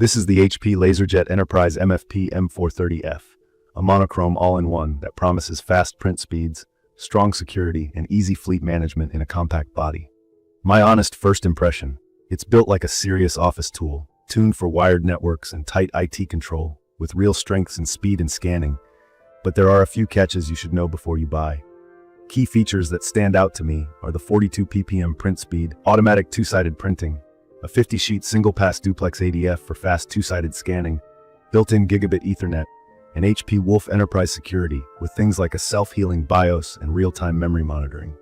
This is the HP LaserJet Enterprise MFP M430f, a monochrome all-in-one that promises fast print speeds, strong security, and easy fleet management in a compact body. My honest first impression, it's built like a serious office tool, tuned for wired networks and tight IT control, with real strengths in speed and scanning. But there are a few catches you should know before you buy. Key features that stand out to me are the 42 ppm print speed, automatic two-sided printing, a 50-sheet single-pass Duplex ADF for fast two-sided scanning, built-in Gigabit Ethernet, and HP Wolf Enterprise security with things like a self-healing BIOS and real-time memory monitoring.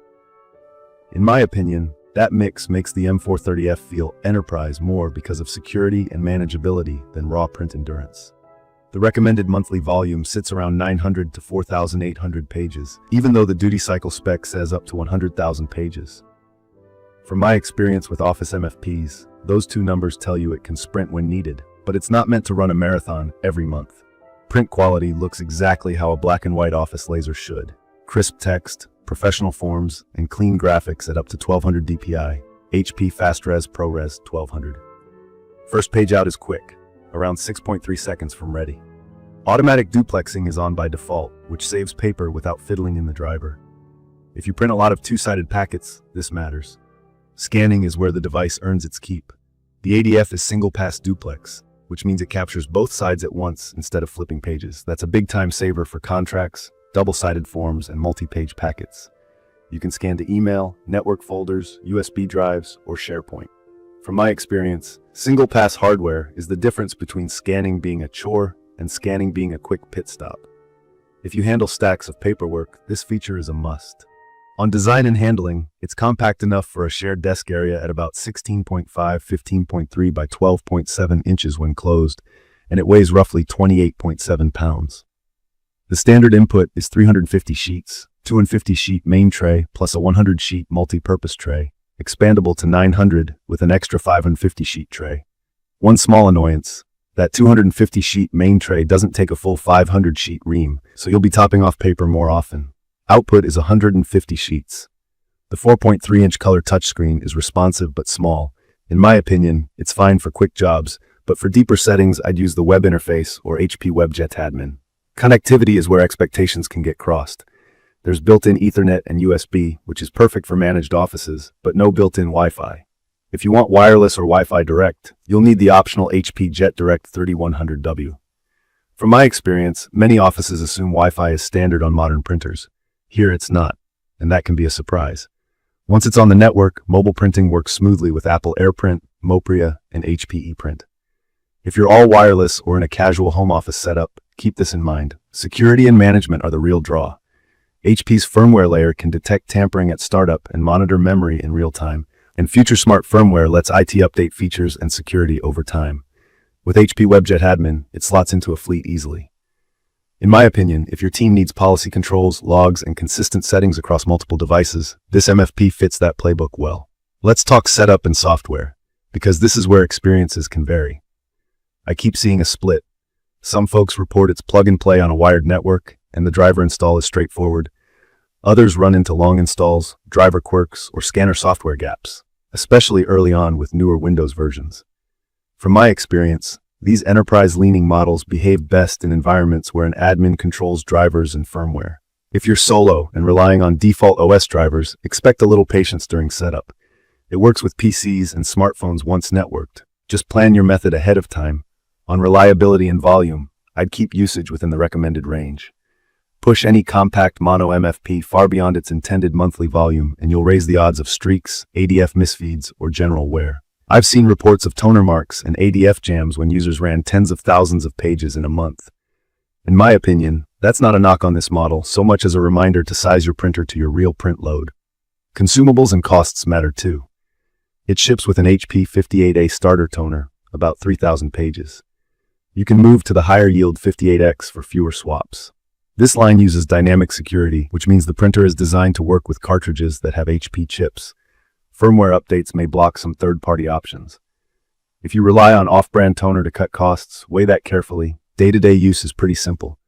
In my opinion, that mix makes the M430f feel enterprise more because of security and manageability than raw print endurance. The recommended monthly volume sits around 900 to 4,800 pages, even though the duty cycle spec says up to 100,000 pages. From my experience with Office MFPs, those two numbers tell you it can sprint when needed, but it's not meant to run a marathon every month. Print quality looks exactly how a black and white Office laser should. Crisp text, professional forms, and clean graphics at up to 1200 dpi, HP FastRes ProRes 1200. First page out is quick, around 6.3 seconds from ready. Automatic duplexing is on by default, which saves paper without fiddling in the driver. If you print a lot of two-sided packets, this matters. Scanning is where the device earns its keep. The ADF is single-pass duplex, which means it captures both sides at once instead of flipping pages. That's a big time saver for contracts, double-sided forms, and multi-page packets. You can scan to email, network folders, USB drives, or SharePoint. From my experience, single-pass hardware is the difference between scanning being a chore and scanning being a quick pit stop. If you handle stacks of paperwork, this feature is a must. On design and handling, it's compact enough for a shared desk area at about 16.5, 15.3 by 12.7 inches when closed, and it weighs roughly 28.7 pounds. The standard input is 350 sheets, 250 sheet main tray plus a 100 sheet multi-purpose tray, expandable to 900 with an extra 550 sheet tray. One small annoyance, that 250 sheet main tray doesn't take a full 500 sheet ream, so you'll be topping off paper more often. Output is 150 sheets. The 4.3-inch color touchscreen is responsive but small. In my opinion, it's fine for quick jobs, but for deeper settings I'd use the web interface or HP LaserJet Admin. Connectivity is where expectations can get crossed. There's built-in Ethernet and USB, which is perfect for managed offices, but no built-in Wi-Fi. If you want wireless or Wi-Fi direct, you'll need the optional HP Jet Direct 3100W. From my experience, many offices assume Wi-Fi is standard on modern printers. Here it's not, and that can be a surprise. Once it's on the network, mobile printing works smoothly with Apple AirPrint, Mopria, and HP ePrint. If you're all wireless or in a casual home office setup, keep this in mind. Security and management are the real draw. HP's firmware layer can detect tampering at startup and monitor memory in real time, and future smart firmware lets IT update features and security over time. With HP LaserJet Admin, it slots into a fleet easily. In my opinion, if your team needs policy controls, logs, and consistent settings across multiple devices, this MFP fits that playbook well. Let's talk setup and software, because this is where experiences can vary. I keep seeing a split. Some folks report it's plug and play on a wired network, and the driver install is straightforward. Others run into long installs, driver quirks, or scanner software gaps, especially early on with newer Windows versions. From my experience, these enterprise-leaning models behave best in environments where an admin controls drivers and firmware. If you're solo and relying on default OS drivers, expect a little patience during setup. It works with PCs and smartphones once networked. Just plan your method ahead of time. On reliability and volume, I'd keep usage within the recommended range. Push any compact mono MFP far beyond its intended monthly volume, and you'll raise the odds of streaks, ADF misfeeds, or general wear. I've seen reports of toner marks and ADF jams when users ran tens of thousands of pages in a month. In my opinion, that's not a knock on this model so much as a reminder to size your printer to your real print load. Consumables and costs matter too. It ships with an HP 58A starter toner, about 3,000 pages. You can move to the higher yield 58X for fewer swaps. This line uses dynamic security, which means the printer is designed to work with cartridges that have HP chips. Firmware updates may block some third-party options. If you rely on off-brand toner to cut costs, weigh that carefully. Day-to-day use is pretty simple.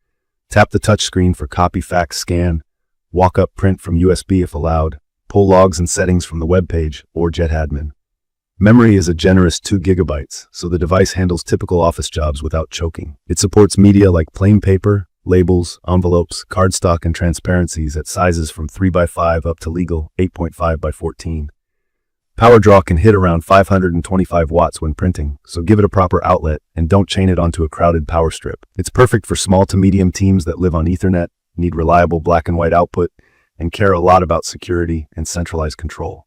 Tap the touchscreen for copy, fax, scan, walk-up print from USB if allowed, pull logs and settings from the web page or Jet Admin. Memory is a generous 2 gigabytes, so the device handles typical office jobs without choking. It supports media like plain paper, labels, envelopes, cardstock, and transparencies at sizes from 3x5 up to legal 8.5x14. Power draw can hit around 525 watts when printing, so give it a proper outlet and don't chain it onto a crowded power strip. It's perfect for small to medium teams that live on Ethernet, need reliable black and white output, and care a lot about security and centralized control.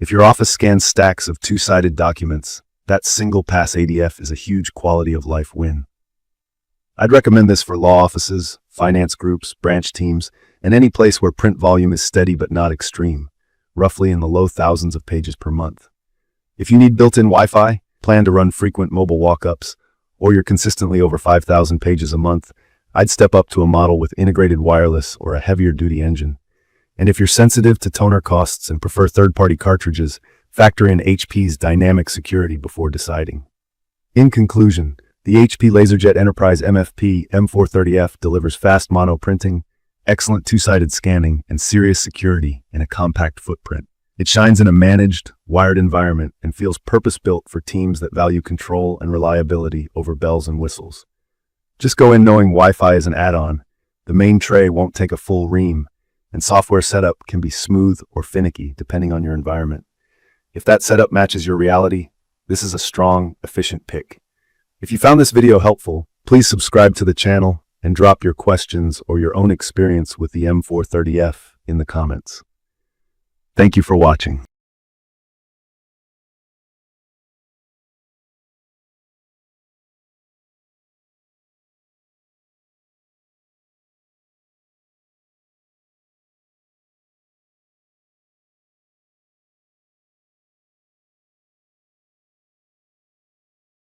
If your office scans stacks of two-sided documents, that single-pass ADF is a huge quality-of-life win. I'd recommend this for law offices, finance groups, branch teams, and any place where print volume is steady but not extreme, roughly in the low thousands of pages per month. If you need built-in Wi-Fi, plan to run frequent mobile walk-ups, or you're consistently over 5,000 pages a month, I'd step up to a model with integrated wireless or a heavier-duty engine. And if you're sensitive to toner costs and prefer third-party cartridges, factor in HP's dynamic security before deciding. In conclusion, the HP LaserJet Enterprise MFP M430f delivers fast mono printing, excellent two-sided scanning, and serious security in a compact footprint. It shines in a managed, wired environment and feels purpose-built for teams that value control and reliability over bells and whistles. Just go in knowing Wi-Fi is an add-on, the main tray won't take a full ream, and software setup can be smooth or finicky depending on your environment. If that setup matches your reality, this is a strong, efficient pick. If you found this video helpful, please subscribe to the channel and drop your questions or your own experience with the M430f in the comments. Thank you for watching.